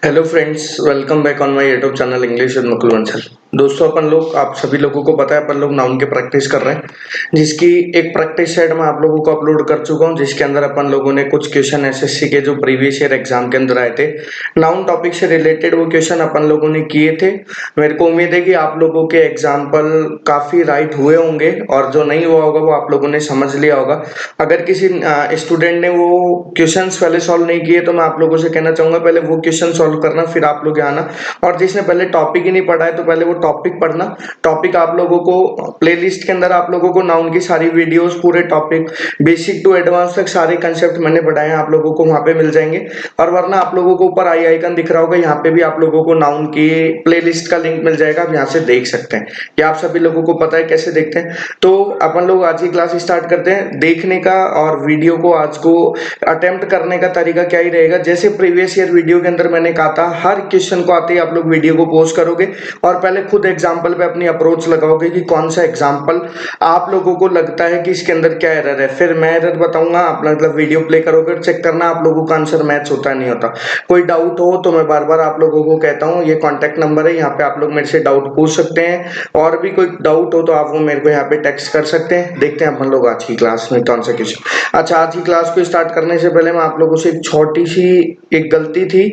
Hello friends, welcome back on my YouTube channel English with Mukul Bansal. दोस्तों, अपन लोग आप सभी लोगों को पता है अपन लोग नाउन की प्रैक्टिस कर रहे हैं, जिसकी एक प्रैक्टिस सेट मैं आप लोगों को अपलोड कर चुका हूं, जिसके अंदर अपन लोगों ने कुछ क्वेश्चन एसएससी के जो प्रीवियस ईयर एग्जाम के अंदर आए थे नाउन टॉपिक से रिलेटेड वो क्वेश्चन अपन लोगों ने किए थे। मेरे को उम्मीद है कि आप लोगों के एग्जाम्पल काफी राइट हुए होंगे और जो नहीं हुआ होगा वो आप लोगों ने समझ लिया होगा। अगर किसी स्टूडेंट ने वो क्वेश्चंस पहले सॉल्व नहीं किए तो मैं आप लोगों से कहना चाहूंगा पहले वो क्वेश्चन सॉल्व करना, फिर आप लोग आना। और जिसने पहले टॉपिक ही नहीं पढ़ा है तो पहले वो टॉपिक पढ़ना। टॉपिक आप लोगों को प्लेलिस्ट के अंदर आप लोगों को नाउन की सारी वीडियोस, पूरे टॉपिक बेसिक टू एडवांस तक सारे कंसेप्ट मैंने पढ़ाए हैं, आप लोगों को वहां पे मिल जाएंगे। और वरना आप लोगों को ऊपर आई आइकन दिख रहा होगा, यहाँ पे भी आप लोगों को नाउन की प्लेलिस्ट का लिंक मिल जाएगा, आप यहाँ से देख सकते हैं। ये आप सभी लोगों को पता है कैसे देखते हैं। तो अपन लोग आज की क्लास स्टार्ट करते हैं। देखने का और वीडियो को आज को अटेम्प्ट करने का तरीका क्या ही रहेगा, जैसे प्रीवियस ईयर वीडियो के अंदर मैंने कहा था, हर क्वेश्चन को आते ही आप लोग वीडियो को पोस्ट करोगे और पहले खुद एग्जांपल पे अपनी अप्रोच लगाओगे कि कौन सा एग्जांपल आप लोगों को लगता है कि इसके अंदर क्या एरर है। फिर मैं एरर बताऊंगा, आप मतलब वीडियो प्ले करोगे, चेक करना आप लोगों का आंसर मैच होता है नहीं होता। कोई डाउट हो तो मैं बार बार आप लोगों को कहता हूँ, ये कॉन्टेक्ट नंबर है, यहाँ पे आप लोग मेरे से डाउट पूछ सकते हैं। और भी कोई डाउट हो तो आप वो मेरे को यहाँ पे टेक्स्ट कर सकते हैं। देखते हैं अपन लोग आज की क्लास में कौन सा क्वेश्चन। अच्छा, आज की क्लास को स्टार्ट करने से पहले मैं आप लोगों से एक छोटी सी एक गलती थी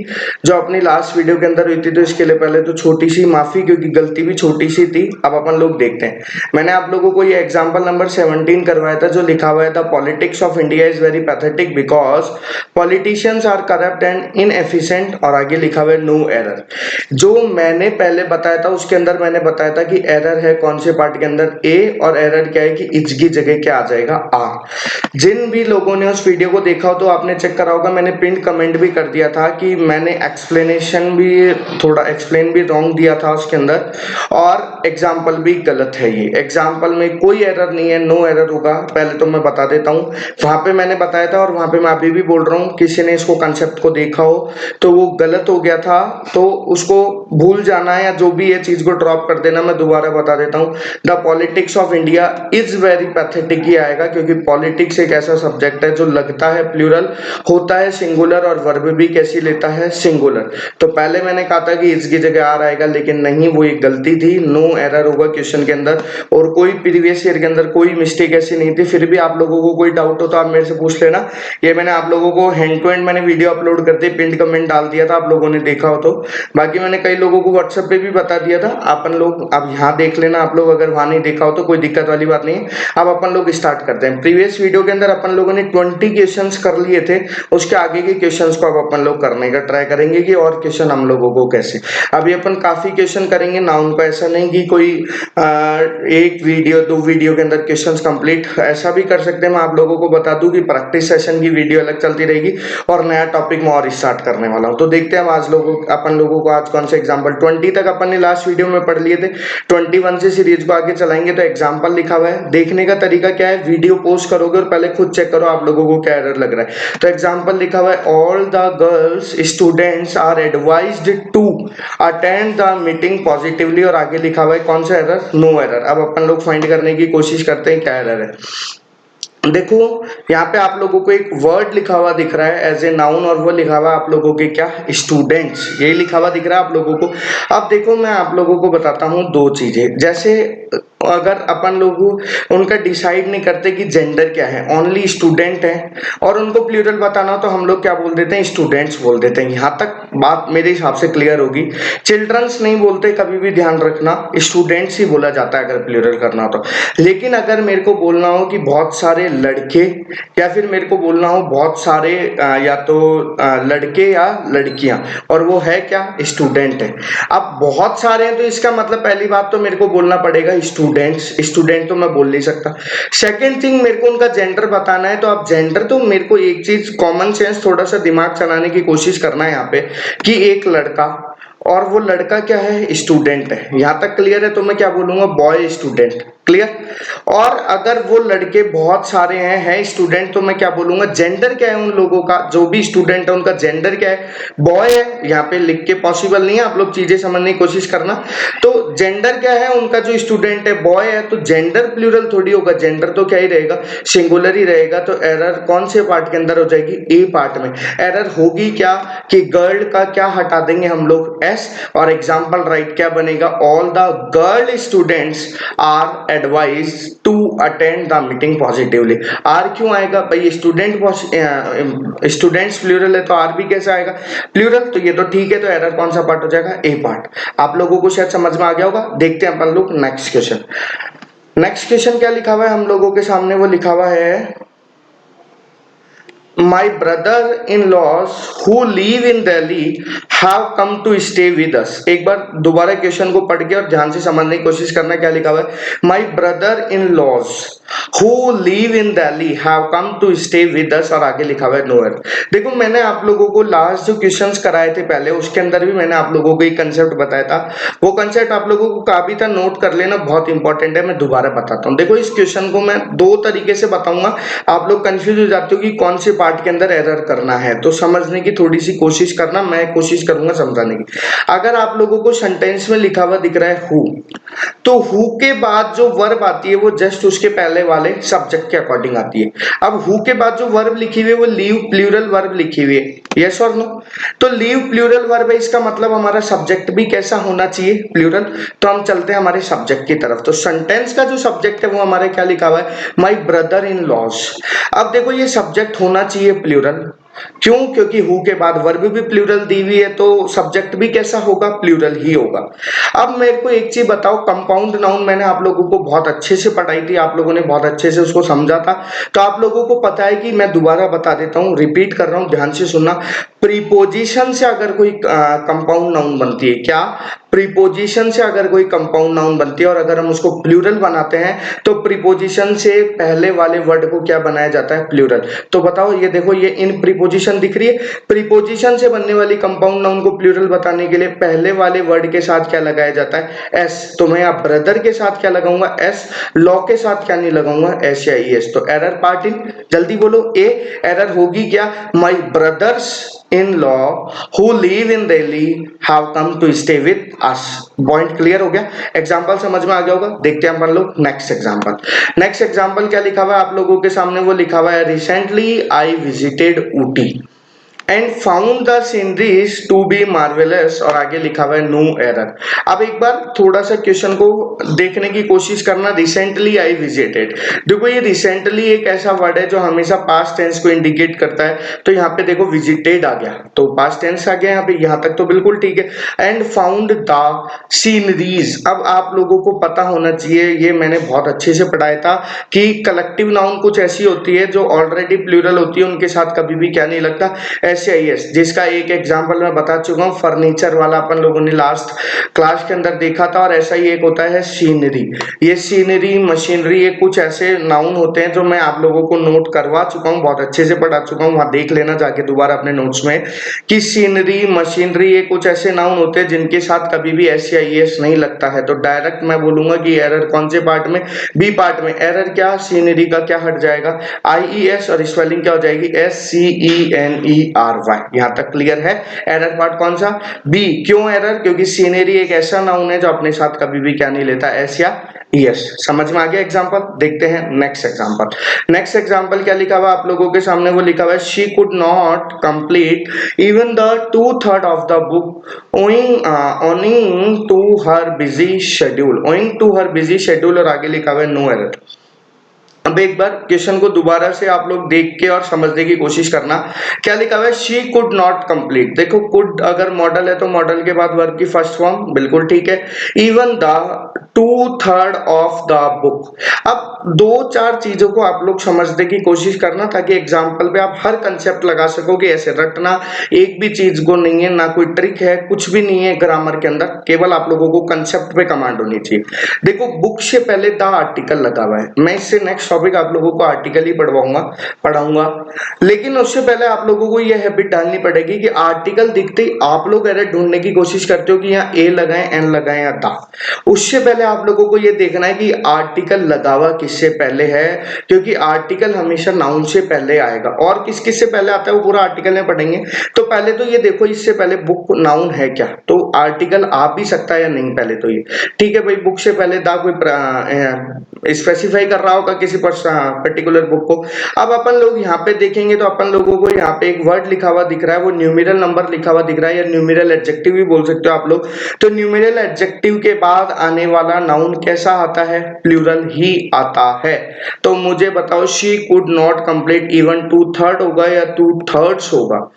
जो अपनी लास्ट वीडियो के अंदर हुई थी, तो इसके लिए पहले तो छोटी सी माफी, क्योंकि गलती भी छोटी सी थी। अब अपन लोग देखते हैं। मैंने आप लोगों को ये एग्जांपल नंबर 17 करवाया था, जो लिखा हुआ था politics of India is very pathetic because politicians are corrupt and inefficient, और आगे लिखा हुआ है नो एरर। जो मैंने पहले बताया था उसके अंदर मैंने बताया था कि एरर है कौन से पार्ट के अंदर, ए, और एरर क्या है कि इज की जगह क्या आ जाएगा, आ। जिन भी लोगों ने उस वीडियो को देखा हो तो आपने चेक करा होगा, मैंने पिन कमेंट भी कर दिया था कि मैंने एक्सप्लेनेशन भी थोड़ा एक्सप्लेन भी रॉन्ग दिया था उसके अंदर, और एग्जाम्पल भी गलत है। ये एग्जाम्पल में कोई एरर नहीं है, नो एरर होगा, पहले तो मैं बता देता हूँ। वहां पे मैंने बताया था और वहां पे मैं अभी भी बोल रहा हूँ, किसी ने इसको कंसेप्ट को देखा हो तो वो गलत हो गया था तो उसको भूल जाना है, या जो भी ये चीज को ड्रॉप कर देना। मैं दोबारा बता देता हूँ, the politics of India is very pathetic ही आएगा, क्योंकि पॉलिटिक्स एक ऐसा सब्जेक्ट है जो लगता है प्लूरल, होता है सिंगुलर, और वर्ब भी कैसी लेता है, सिंगुलर। तो पहले मैंने कहा था कि इसकी जगह आर आएगा, लेकिन नहीं, वो एक गलती थी। नो एरर होगा क्वेश्चन के अंदर, और कोई प्रीवियस ईयर के अंदर कोई मिस्टेक ऐसी नहीं थी। फिर भी आप लोगों को कोई डाउट हो तो आप मेरे से पूछ लेना। ये मैंने आप लोगों को हैंड टू हैंड मैंने वीडियो अपलोड कर दी, पिन कमेंट डाल दिया था, आप लोगों ने देखा हो तो। बाकी मैंने कई लोगों को व्हाट्सएप पे भी बता दिया था, अपन लोग अब यहाँ देख लेना आप लोग, अगर वहां नहीं देखा हो तो कोई दिक्कत वाली बात नहीं है। अब अपन लोग स्टार्ट करते हैं। प्रीवियस वीडियो के अंदर अपन लोगों ने 20 क्वेश्चंस कर लिए थे, उसके आगे के क्वेश्चंस को अब अपन लोग करने का ट्राई करेंगे कि और क्वेश्चन हम लोगों को कैसे। अभी अपन काफी क्वेश्चन करेंगे नाउन का, ऐसा नहीं कि कोई एक वीडियो दो वीडियो के अंदर क्वेश्चंस कंप्लीट, ऐसा भी कर सकते हैं। मैं आप लोगों को बता दूं कि प्रैक्टिस सेशन की वीडियो अलग चलती रहेगी और नया टॉपिक मैं और स्टार्ट करने वाला हूं। तो देखते हैं आज अपन लोगों को आज कौन से एग्जाम्पल 20 तक अपन ने लास्ट वीडियो में पढ़ लिए थे, 21 से सीरीज को आगे चलाएंगे। तो एग्जाम्पल लिखा हुआ है, देखने का तरीका क्या है, वीडियो पोस्ट करोगे और पहले खुद चेक करो आप लोगों को क्या एरर लग रहा है। तो एग्जाम्पल लिखा हुआ है, all the girls students are advised to attend the meeting positively, और आगे लिखा हुआ है कौन सा एरर, नो एरर। अब अपन लोग फाइंड करने की कोशिश करते हैं क्या एरर है। देखो, यहाँ पे आप लोगों को एक वर्ड लिखा हुआ दिख रहा है एज ए नाउन, और वो लिखा हुआ आप लोगों के क्या, स्टूडेंट्स, यही लिखा हुआ दिख रहा है आप लोगों को। अब देखो, मैं आप लोगों को बताता हूँ दो चीजें। जैसे अगर अपन लोग उनका डिसाइड नहीं करते कि जेंडर क्या है, ओनली स्टूडेंट है, और उनको प्लूरल बताना हो तो हम लोग क्या बोल देते हैं, स्टूडेंट्स बोल देते हैं। यहाँ तक बात मेरे हिसाब से क्लियर होगी। चिल्ड्रंस नहीं बोलते, कभी भी ध्यान रखना, स्टूडेंट्स ही बोला जाता है अगर प्लूरल करना हो तो। लेकिन अगर मेरे को बोलना हो कि बहुत सारे लड़के, या फिर मेरे को बोलना हो बहुत सारे या तो लड़के या लड़कियां, और वो है क्या, स्टूडेंट है। अब बहुत सारे हैं तो इसका मतलब पहली बात तो मेरे को बोलना पड़ेगा स्टूडेंट्स, स्टूडेंट तो मैं बोल नहीं सकता। सेकंड थिंग, मेरे को उनका जेंडर बताना है, तो अब जेंडर तो मेरे को एक चीज कॉमन सेंस थोड़ा सा दिमाग चलाने की कोशिश करना है यहाँ पे, कि एक लड़का, और वो लड़का क्या है, स्टूडेंट है। यहां तक क्लियर है। तो मैं क्या बोलूंगा, बॉय स्टूडेंट। क्लियर। और अगर वो लड़के बहुत सारे हैं स्टूडेंट, तो मैं क्या बोलूंगा, जेंडर क्या है उन लोगों का, जो भी स्टूडेंट है उनका जेंडर क्या है, बॉय है। यहाँ पे लिख के पॉसिबल नहीं है, आप लोग चीजें समझने की कोशिश करना। तो जेंडर क्या है उनका, जो स्टूडेंट है बॉय है, तो जेंडर प्लूरल थोड़ी होगा, जेंडर तो क्या ही रहेगा, सिंगुलर ही रहेगा। तो एरर कौन से पार्ट के अंदर हो जाएगी, ए पार्ट में। एरर होगी क्या कि गर्ल का क्या हटा देंगे हम लोग, एस, और एग्जाम्पल राइट क्या बनेगा, all the girl students are advise to attend the meeting positively. Are क्यों आएगा भाई, स्टूडेंट्स प्लूरल है तो आर भी कैसे आएगा, प्लूरल। तो ये तो ठीक है, तो एरर कौन सा पार्ट हो जाएगा, ए पार्ट। आप लोगों को शायद समझ में आ गया होगा। देखते हैं अपन लोग नेक्स्ट क्वेश्चन। नेक्स्ट क्वेश्चन क्या लिखा हुआ है हम लोगों के सामने, वो लिखा हुआ है My brother-in-laws who live in Delhi have come to stay with us। एक बार दोबारा क्वेश्चन को पढ़ के और ध्यान से समझने की कोशिश करना, क्या लिखा हुआ है, My brother-in-laws who live in Delhi have come to stay with us, और आगे लिखा हुआ है nowhere। देखो मैंने आप लोगों को लास्ट जो क्वेश्चंस कराए थे पहले, उसके अंदर भी मैंने आप लोगों को एक कंसेप्ट बताया था। वो कंसेप्ट आप लोगों को काफी था, नोट कर लेना, बहुत इंपॉर्टेंट है। मैं दोबारा बताता हूँ। देखो इस क्वेश्चन को मैं दो तरीके से बताऊंगा, आप लोग कंफ्यूज हो जाते हो कि कौन से पार्ट के अंदर एरर करना है, तो समझने की थोड़ी सी कोशिश करना, मैं कोशिश करूंगा समझाने की। अगर आप लोगों को सेंटेंस में लिखा हुआ दिख रहा है हु, तो हु के बाद जो वर्ब आती है वो जस्ट उसके पहले वाले सब्जेक्ट के अकॉर्डिंग आती है। अब हु के बाद जो वर्ब लिखी हुई है वो लीव प्लूरल वर्ब लिखी हुई है, यस और नो। तो लीव प्लूरल वर्ब है, इसका मतलब हमारा सब्जेक्ट भी कैसा होना चाहिए, प्लूरल। तो हम चलते हैं हमारे सब्जेक्ट की तरफ। तो सेंटेंस का जो सब्जेक्ट है वो हमारे क्या लिखा हुआ है, माई ब्रदर इन लॉज। अब देखो ये सब्जेक्ट होना चाहिए प्लूरल, क्यों, क्योंकि हु के बाद वर्ब भी प्लूरल दी हुई है, तो सब्जेक्ट भी कैसा होगा, प्लूरल ही होगा। अब मेरे को एक चीज बताओ, कंपाउंड नाउन मैंने आप लोगों को बहुत अच्छे से पढ़ाई थी, आप लोगों ने बहुत अच्छे से उसको समझा था, तो आप लोगों को पता है कि मैं दोबारा बता देता हूँ, रिपीट कर रहा हूँ, ध्यान से सुनना। प्रीपोजिशन से अगर कोई कंपाउंड नाउन बनती है, क्या, प्रीपोजिशन से अगर कोई कंपाउंड नाउन बनती है और अगर हम उसको प्लूरल बनाते हैं, तो प्रीपोजिशन से पहले वाले वर्ड को क्या बनाया जाता है, प्लूरल। तो बताओ, ये देखो ये इन प्रीपोजिशन दिख रही है, प्रीपोजिशन से बनने वाली कंपाउंड नाउन को प्लूरल बताने के लिए पहले वाले वर्ड के साथ क्या लगाया जाता है, एस। तो मैं यहाँ ब्रदर के साथ क्या लगाऊंगा, एस। लॉ के साथ क्या नहीं लगाऊंगा, एस या ईएस। तो एरर पार्ट इन, जल्दी बोलो, ए एरर होगी क्या, my brothers in law who live in Delhi have come to stay with us. Point clear हो गया, एग्जांपल समझ में आ गया होगा। देखते हैं अपन लोग नेक्स्ट एग्जांपल। नेक्स्ट एग्जांपल क्या लिखा हुआ है आप लोगों के सामने, वो लिखा हुआ है recently I visited Ooty and found the sceneries to be marvellous, और आगे लिखा हुआ है नो एरर। अब एक बार थोड़ा सा क्वेश्चन को देखने की कोशिश करना, रिसेंटली आई विजिटेड। देखो ये रिसेंटली एक ऐसा वर्ड है जो हमेशा पास्ट टेंस को इंडिकेट करता है, तो यहाँ पे देखो विजिटेड आ गया, तो पास्ट टेंस आ गया यहाँ पे, यहाँ तक तो बिल्कुल ठीक है। एंड फाउंड द सीनरीज, अब आप लोगों को पता होना चाहिए, ये मैंने बहुत अच्छे से पढ़ाया था कि कलेक्टिव नाउन कुछ ऐसी होती है जो ऑलरेडी प्लूरल होती है, उनके साथ कभी भी क्या नहीं लगता, SIS, जिसका एक एग्जांपल मैं बता चुका हूँ, फर्नीचर वाला अपन लोगों ने लास्ट क्लास के अंदर देखा था। और ऐसा ही एक होता है सीनरी, ये सीनरी मशीनरी, ये कुछ ऐसे नाउन होते हैं जो मैं आप लोगों को नोट करवा चुका हूँ, बहुत अच्छे से पढ़ा चुका हूँ, वहां देख लेना जाके दोबारा अपने नोट्स में, कि सीनरी मशीनरी ये कुछ ऐसे नाउन होते हैं जिनके साथ कभी भी SIS नहीं लगता है। तो डायरेक्ट मैं बोलूंगा कि एरर कौन से पार्ट में, बी पार्ट में। एरर क्या, सीनरी का क्या हट जाएगा, IES, और स्पेलिंग क्या हो जाएगी, SCENERY। यहां तक क्लियर है। एरर पार्ट कौन सा, बी। क्यों एरर, क्योंकि सीनरी एक ऐसा नाउन है जो अपने साथ कभी भी क्या नहीं लेता, एस या यस। समझ में आ गया एग्जांपल। देखते हैं नेक्स्ट एग्जांपल। नेक्स्ट एग्जांपल क्या लिखा हुआ आप लोगों के सामने, वो लिखा हुआ है she could not complete even the 2/3 of the book owing to her busy schedule, owing to her busy schedule, और आगे लिखा हुआ है नो एरर। अब एक बार क्वेश्चन को दोबारा से आप लोग देख के और समझने की कोशिश करना, क्या लिखा हुआ है, शी कुड नॉट कंप्लीट। देखो कुड अगर मॉडल है तो मॉडल के बाद वर्ब की फर्स्ट फॉर्म, बिल्कुल ठीक है। Even the 2/3 of the book. अब दो चार चीजों को आप लोग समझने की कोशिश करना, ताकि एग्जाम्पल पे आप हर कंसेप्ट लगा सको, कि ऐसे रटना एक भी चीज को नहीं है, ना कोई ट्रिक है, कुछ भी नहीं है ग्रामर के अंदर, केवल आप लोगों को कंसेप्ट पे कमांड होनी चाहिए। देखो बुक से पहले द आर्टिकल लगा हुआ है, मैं इससे नेक्स्ट टॉपिक आप लोगों को आर्टिकल ही पढ़ाऊंगा। लेकिन उससे पहले आप लोगों को यह हैबिट डालनी पड़ेगी कि आर्टिकल दिखते ही आप लोग एरर ढूंढने की कोशिश करते हो कि यहाँ ए लगाएं, एन लगाएं या दा। उससे पहले आप लोगों को यह देखना है कि आर्टिकल लगा हुआ किससे पहले है, क्योंकि आर्टिकल हमेशा नाउन से पहले आएगा। और किस किस से पहले आता है वो पूरा आर्टिकल में पढ़ेंगे। तो पहले तो ये देखो इससे पहले बुक नाउन है क्या, तो आर्टिकल आ भी सकता है या नहीं, पहले तो ये ठीक है भाई। बुक से पहले दा कोई स्पेसिफाई कर रहा होगा किसी पर्टिकुलर बुक को। अब अपन लोग यहाँ पे देखेंगे तो अपन लोगों को यहाँ पे एक वर्ड लिखा हुआ दिख रहा है, वो न्यूमेरल नंबर लिखा हुआ दिख रहा है, या न्यूमेरल एडजेक्टिव भी बोल सकते हो आप लोग। तो न्यूमेरल एडजेक्टिव के बाद आने वाला नाउन कैसा आता है, प्लूरल ही आता है। तो मुझे बताओ she could not complete even 2/3 होगा या 2/3 होगा।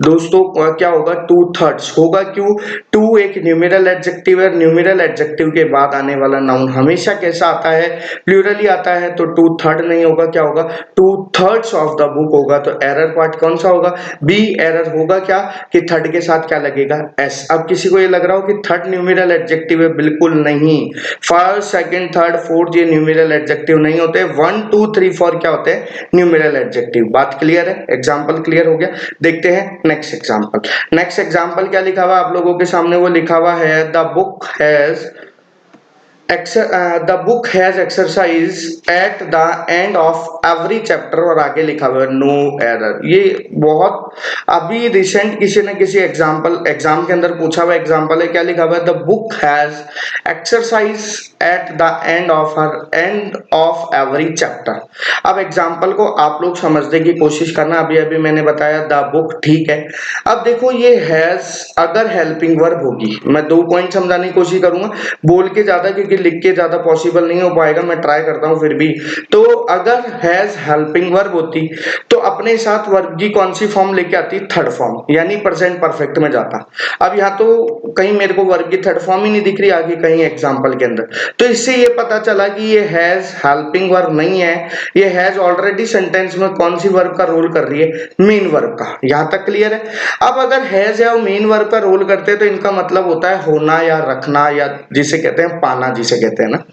दोस्तों क्या होगा, 2/3 होगा। क्यों, टू एक न्यूमेरल एडजेक्टिव है, न्यूमेरल एडजेक्टिव के बाद आने वाला नाउन हमेशा कैसा आता है, प्लूरल ही आता है। तो 2/3 नहीं होगा, क्या होगा, 2/3 ऑफ द बुक होगा। तो एरर पार्ट कौन सा होगा, बी। एरर होगा क्या कि थर्ड के साथ क्या लगेगा, एस। अब किसी को ये लग रहा हो कि थर्ड न्यूमेरल एडजेक्टिव है, बिल्कुल नहीं। फर्स्ट, सेकंड, थर्ड, फोर्थ ये न्यूमेरल एडजेक्टिव नहीं होते। 1 2 3 4 क्या होते हैं, न्यूमेरल एडजेक्टिव। बात क्लियर है, एग्जाम्पल क्लियर हो गया। देखते हैं नेक्स्ट एग्जाम्पल। नेक्स्ट एग्जाम्पल क्या लिखा हुआ आप लोगों के सामने, वो लिखा हुआ है the book has exercise at the end of every chapter, और आगे लिखा हुआ है नो एरर। ये बहुत अभी रिसेंट किसी न किसी एग्जाम के अंदर पूछा हुआ एग्जाम्पल है। क्या लिखा हुआ है, the book has exercise at the end of every chapter. अब एग्जाम्पल को आप लोग समझने की कोशिश करना। अभी अभी मैंने बताया द बुक, ठीक है। अब देखो ये हैज अगर हेल्पिंग वर्ब होगी, मैं 2 पॉइंट समझाने की कोशिश करूंगा, बोल के ज्यादा, क्योंकि लिख के ज्यादा पॉसिबल नहीं हो पाएगा, मैं ट्राई करता हूं फिर भी। तो अगर हैज हेल्पिंग वर्ब होती तो अपने साथ वर्ब की कौन सी फॉर्म लेके आती, थर्ड फॉर्म, यानी प्रेजेंट परफेक्ट में जाता। अब यहाँ तो कहीं मेरे को वर्ब की थर्ड फॉर्म ही नहीं दिख रही आगे कहीं एग्जाम्पल के अंदर। तो इससे ये पता चला कि ये हैज हेल्पिंग वर्ब नहीं है, ये हैज ऑलरेडी सेंटेंस में कौन सी वर्ब का रोल कर रही है, मेन वर्ब का। यहां तक क्लियर है। अब अगर हैज या मेन वर्ब का रोल करते हैं तो इनका मतलब होता है होना या रखना, या जिसे कहते हैं पाना, जिसे कहते हैं ना।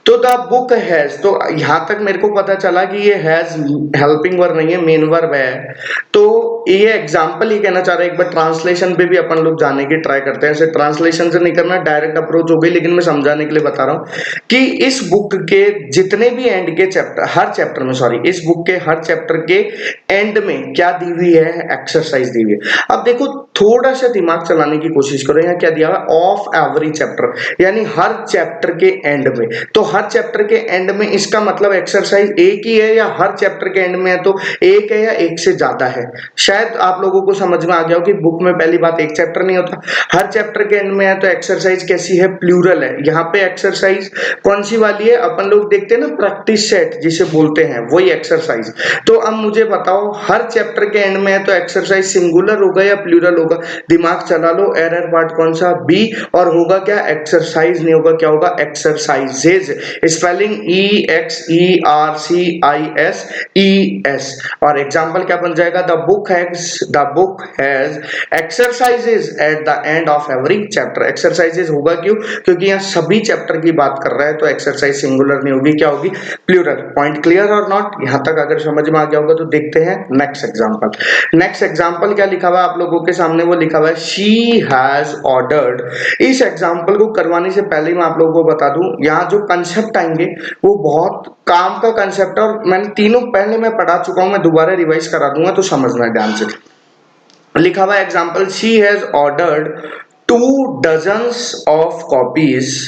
तो द बुक हैज, तो यहां तक मेरे को पता चला कि ये हैज हेल्पिंग वर्ब नहीं है, मेन वर्ब है। तो ये एग्जांपल ही कहना चाह रहा है। एक बार ट्रांसलेशन पे भी अपन लोग जाने की ट्राई करते हैं। ऐसे ट्रांसलेशन से नहीं करना, डायरेक्ट अप्रोच हो गई, लेकिन मैं समझाने के लिए बता रहा हूं कि इस बुक के जितने भी एंड के चैप्टर, हर चैप्टर में, सॉरी, इस बुक के हर चैप्टर के एंड में क्या दी हुई है, एक्सरसाइज दी हुई है। अब देखो थोड़ा सा दिमाग चलाने की कोशिश करो, यहाँ क्या दिया हुआ, ऑफ एवरी चैप्टर, यानी हर चैप्टर के एंड में। तो हर चैप्टर के एंड में इसका मतलब एक्सरसाइज एक ही है, या हर चैप्टर के एंड में है तो एक है या एक से ज्यादा है। शायद आप लोगों को समझ में आ गया हो कि बुक में पहली बात एक चैप्टर नहीं होता, हर चैप्टर के एंड में है। तो एक्सरसाइज कैसी है, प्लूरल है। यहाँ पे एक्सरसाइज कौन सी वाली है, अपन लोग देखते हैं ना प्रैक्टिस सेट जिसे बोलते हैं, वही एक्सरसाइज। तो अब मुझे बताओ हर चैप्टर के एंड में है तो एक्सरसाइज सिंगुलर होगा या प्लूरल होगा, दिमाग चला लो। एरर पार्ट कौन सा, बी। और होगा क्या, एक्सरसाइज नहीं होगा, क्या होगा, एक्सरसाइजेज। Spelling EXERCISES। और एग्जाम्पल क्या बन जाएगा, the book has exercises at the end of every chapter. Exercises होगा क्यों, क्योंकि यहाँ सभी चैप्टर की बात कर रहा है, तो एक्सरसाइज सिंगुलर नहीं होगी, क्या होगी, प्लूरल। पॉइंट क्लियर और नॉट, यहां तक अगर समझ में आ गया होगा तो देखते हैं नेक्स्ट एग्जाम्पल। नेक्स्ट एग्जाम्पल क्या लिखा हुआ है आप लोगों के सामने, वो लिखा हुआ है शी हैज ऑर्डर्ड। इस एग्जाम्पल को करवाने से पहले मैं आप लोगों को बता दूं, यहाँ जो कंसेप्ट आएंगे वो बहुत काम का कंसेप्ट है, और मैंने तीनों पहले मैं पढ़ा चुका हूं, मैं दोबारा रिवाइज करा दूंगा, तो समझना ध्यान से। लिखा हुआ example, she has ordered 2 dozens of copies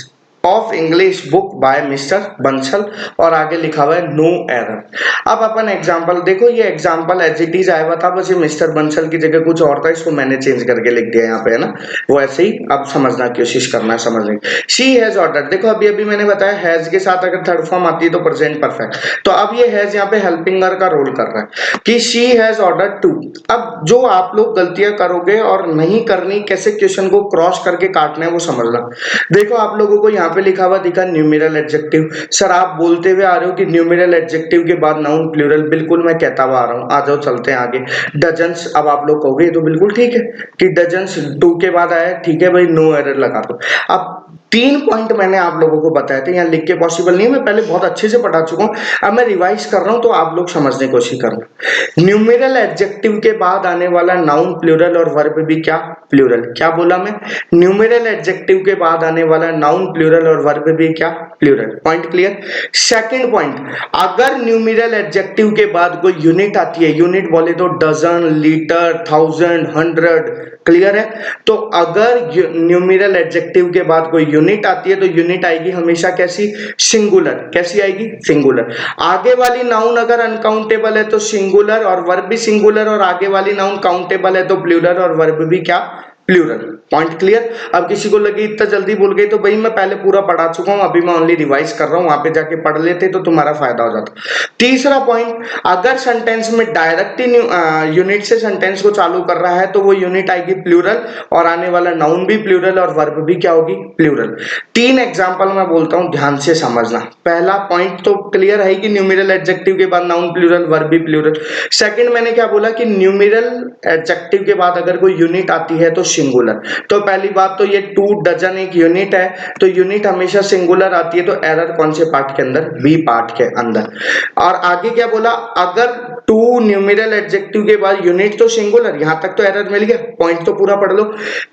of English book by mister Bansal, और आगे लिखा हुआ है नो एरर। अब अपन एग्जांपल देखो, ये एग्जांपल एज इट इज आया हुआ था, बस ये मिस्टर बंसल की जगह कुछ और था, इसको मैंने चेंज करके लिख दिया यहाँ पे, है ना। वो ऐसे ही अब समझना कोशिश करना है, समझने की। शी हैज ऑर्डर, देखो अभी अभी मैंने बताया हैज के साथ अगर थर्ड फॉर्म आती है तो प्रेजेंट परफेक्ट। तो अब ये हैज यहाँ पे हेल्पिंगर का रोल कर रहा है कि शी हैज ऑर्डर 2। अब जो आप लोग गलतियां करोगे और नहीं करनी, कैसे क्वेश्चन को क्रॉस करके काटना है वो समझना। देखो आप लोगों को यहाँ पे लिखा हुआ दिखा न्यूमेरल एडजेक्टिव। सर आप बोलते हुए आ रहे हो कि न्यूमेरल एडजेक्टिव के बाद नाउन प्लूरल, बिल्कुल मैं कहता हुआ आ रहा हूँ, आ जाओ चलते हैं आगे। डजन्स, अब आप लोग कहोगे तो बिल्कुल ठीक है कि डजन्स 2 के बाद आया, ठीक है भाई, नो एरर लगा दो। अब 3 पॉइंट मैंने आप लोगों को बताए थे, यहाँ लिख के पॉसिबल नहीं है, मैं पहले बहुत अच्छे से पढ़ा चुका हूँ, अब मैं रिवाइज कर रहा हूँ तो आप लोग समझने की कोशिश करना। न्यूमेरल एडजेक्टिव के बाद आने वाला नाउन प्लूरल और वर्ब भी क्या प्लूरल, क्या बोला मैं, न्यूमेरल एडजेक्टिव के बाद आने वाला नाउन प्लूरल और वर्ब भी क्या plural. Point clear. Second point, अगर न्यूमेरल एडजेक्टिव के बाद कोई यूनिट आती है, यूनिट बोले तो dozen, litre, thousand, hundred, clear है, तो अगर न्यूमेरल एडजेक्टिव के बाद कोई यूनिट आती है तो यूनिट आएगी हमेशा कैसी, सिंगुलर। कैसी आएगी, सिंगुलर। आगे वाली नाउन अगर अनकाउंटेबल है तो सिंगुलर और वर्ब भी सिंगुलर, और आगे वाली नाउन काउंटेबल है तो प्लूरल और वर्ब भी क्या प्लूरल। Point clear. अब किसी को लगे इतना जल्दी बोल गई, तो भाई मैं पहले पूरा पढ़ा चुका हूं, अभी मैं ओनली रिवाइज कर रहा हूं, वहां पे जाके पढ़ लेते तो तुम्हारा फायदा हो जाता। तीसरा पॉइंट, अगर सेंटेंस में डायरेक्ट यूनिट से सेंटेंस को चालू कर रहा है तो वो यूनिट आएगी प्लूरल, और आने वाला नाउन भी प्लूरल और वर्ब भी क्या होगी प्लूरल। 3 एग्जांपल मैं बोलता हूं, ध्यान से समझना। पहला पॉइंट तो क्लियर है कि न्यूमेरल एडजेक्टिव के बाद नाउन प्लूरल वर्ब भी प्लूरल। सेकंड मैंने क्या बोला कि न्यूमेरल एडजेक्टिव के बाद अगर कोई यूनिट आती है तो सिंगुलर। तो पहली बात तो ये 2 डजन एक यूनिट है, तो यूनिट हमेशा सिंगुलर आती है, तो एरर कौन से पार्ट के अंदर, बी पार्ट के अंदर। और आगे क्या बोला, अगर 2 न्यूमेरल एडजेक्टिव के बाद यूनिट तो सिंगुलर, यहां तक तो एरर मिल गया। पॉइंट तो पूरा पढ़ लो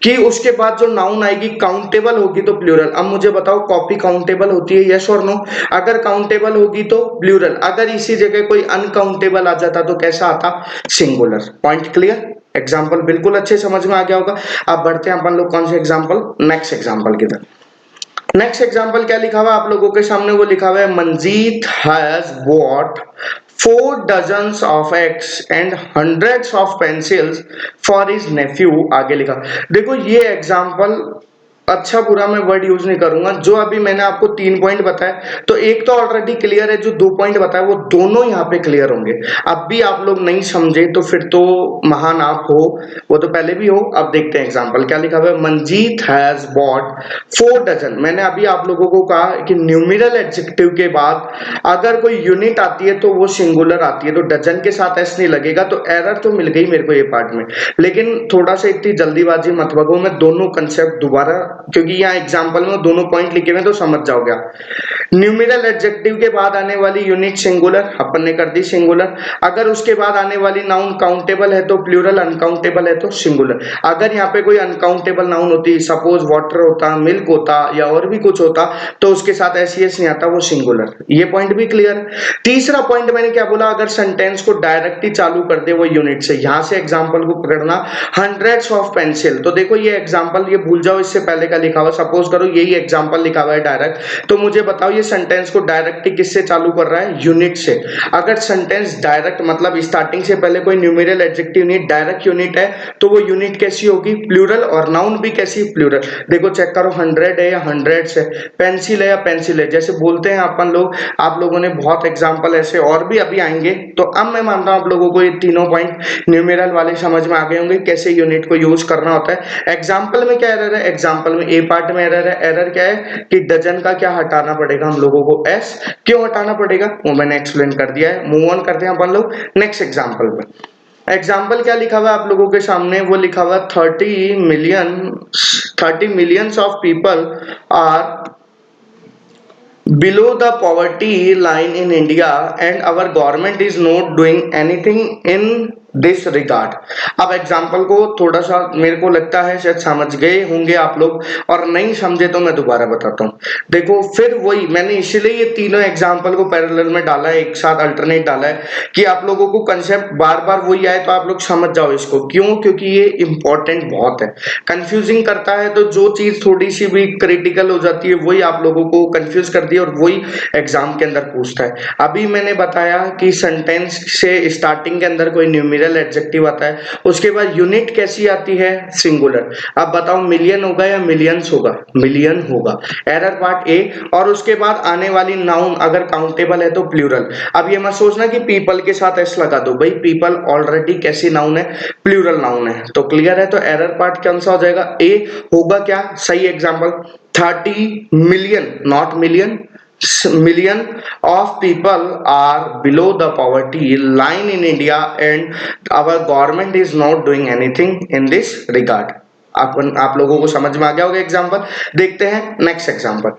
कि उसके बाद जो नाउन आएगी काउंटेबल होगी तो प्लूरल। अब मुझे बताओ कॉपी काउंटेबल होती है, यस और नो। अगर काउंटेबल होगी तो प्लूरल, अगर इसी जगह कोई अनकाउंटेबल आ जाता तो कैसा आता, सिंगुलर। Point clear. एग्जाम्पल बिल्कुल अच्छे समझ में आ गया होगा। अब बढ़ते हैं अपन लोग कौन से एग्जाम्पल, नेक्स्ट एग्जाम्पल की तरफ। नेक्स्ट एग्जाम्पल क्या लिखा हुआ आप लोगों के सामने, वो लिखा हुआ है Manjeet has bot 4 dozens of eggs and hundreds of pencils for his nephew। आगे लिखा, देखो ये एग्जाम्पल अच्छा बुरा मैं वर्ड यूज नहीं करूंगा, जो अभी मैंने आपको 3 पॉइंट बताया तो एक तो ऑलरेडी क्लियर है, जो 2 पॉइंट बताया वो दोनों यहाँ पे क्लियर होंगे। अब भी आप लोग नहीं समझे तो फिर तो महान आप हो, वो तो पहले भी हो। अब देखते हैं एग्जांपल क्या लिखा हुआ है, मंजीत हैज बॉट 4 डजन। मैंने अभी आप लोगों को कहा कि न्यूमेरल एडजेक्टिव के बाद अगर कोई यूनिट आती है तो वो सिंगुलर आती है, तो डजन के साथ एस नहीं लगेगा, तो एरर तो मिल गई मेरे को ये पार्ट में। लेकिन थोड़ा सा इतनी जल्दीबाजी मत भगो, मैं दोनों कंसेप्ट दोबारा, क्योंकि यहाँ एग्जांपल में दोनों पॉइंट लिखे हुए तो समझ जाओगे। न्यूमेरल एडजेक्टिव के बाद आने वाली यूनिट सिंगुलर, अपन ने कर दी सिंगुलर। अगर उसके बाद आने वाली नाउन काउंटेबल है तो प्लूरल, अनकाउंटेबल है तो सिंगुलर। अगर यहाँ पे कोई अनकाउंटेबल नाउन होती, सपोज वाटर होता, मिल्क होता या और भी कुछ होता, तो उसके साथ एस नहीं आता, वो सिंगुलर। ये पॉइंट भी क्लियर। तीसरा पॉइंट मैंने क्या बोला, अगर सेंटेंस को डायरेक्ट ही चालू कर दे वो यूनिट से, यहां से एग्जांपल को पकड़ना, हंड्रेड्स ऑफ पेंसिल। तो देखो ये एग्जांपल, ये भूल जाओ, इससे पहले का लिखा हुआ, सपोज करो यही एग्जांपल लिखा हुआ है डायरेक्ट, तो मुझे बताओ ये सेंटेंस को डायरेक्ट ही किससे चालू कर रहा है, यूनिट से। अगर सेंटेंस डायरेक्ट मतलब स्टार्टिंग से पहले कोई न्यूमेरल एडजेक्टिव नहीं, डायरेक्ट यूनिट है, तो वो यूनिट कैसी होगी, प्लूरल, और नाउन भी कैसी, प्लूरल। देखो चेक करो, 100 है या हंड्रेड्स है, पेंसिल है या पेंसिल है, जैसे बोलते हैं अपन लोग। आप लोगों ने बहुत एग्जांपल ऐसे और भी अभी आएंगे, तो अब मैं मानता हूं आप लोगों को ये तीनों पॉइंट न्यूमेरल वाले समझ में आ गए होंगे, कैसे यूनिट को यूज करना होता है। एग्जांपल में क्या एरर है, एग्जांपल में ए पार्ट में एरर है। एरर क्या है कि डजन का क्या हटाना पड़ेगा हम लोगों को, एस। क्यों हटाना पड़ेगा वो मैंने एक्सप्लेन कर दिया है। मूव ऑन करते हैं अपन लोग नेक्स्ट एग्जांपल पे। एग्जाम्पल क्या लिखा हुआ है आप लोगों के सामने, वो लिखा हुआ 30 millions of people are below the poverty line in India and our government is not doing anything in this regard. अब एग्जाम्पल को थोड़ा सा मेरे को लगता है शायद समझ गए होंगे आप लोग, और नहीं समझे तो मैं दोबारा बताता हूँ। देखो फिर वही मैंने इसलिए ये तीनों एग्जाम्पल को पैरेलल में डाला है, एक साथ अल्टरनेट डाला है, कि आप लोगों को कंसेप्ट बार बार वही आए तो आप लोग समझ जाओ इसको। क्यों, क्योंकि ये इंपॉर्टेंट बहुत है, कंफ्यूजिंग करता है, तो जो चीज थोड़ी सी भी क्रिटिकल हो जाती है वही आप लोगों को कंफ्यूज कर दी और वही एग्जाम के अंदर पूछता है। अभी मैंने बताया कि सेंटेंस से स्टार्टिंग के अंदर कोई न्यूमेरल एडजेक्टिव आता है, उसके बाद यूनिट कैसी आती है, सिंगुलर। अब बताओ मिलियन होगा या मिलियंस होगा, मिलियन होगा, एरर पार्ट ए। और उसके बाद आने वाली नाउन अगर काउंटेबल है तो प्लूरल। अब ये मत सोचना कि पीपल के साथ एस लगा दो, भाई पीपल ऑलरेडी कैसी नाउन है, प्लूरल नाउन है, तो क्लियर है। तो एरर पार्ट कौन सा हो जाएगा, ए होगा क्या, सही example. 30 million, not million, million of people are below the poverty line in India and our government is not doing anything in this regard। आप लोगों को समझ में आ गया होगा एग्जाम्पल। देखते हैं नेक्स्ट एग्जाम्पल।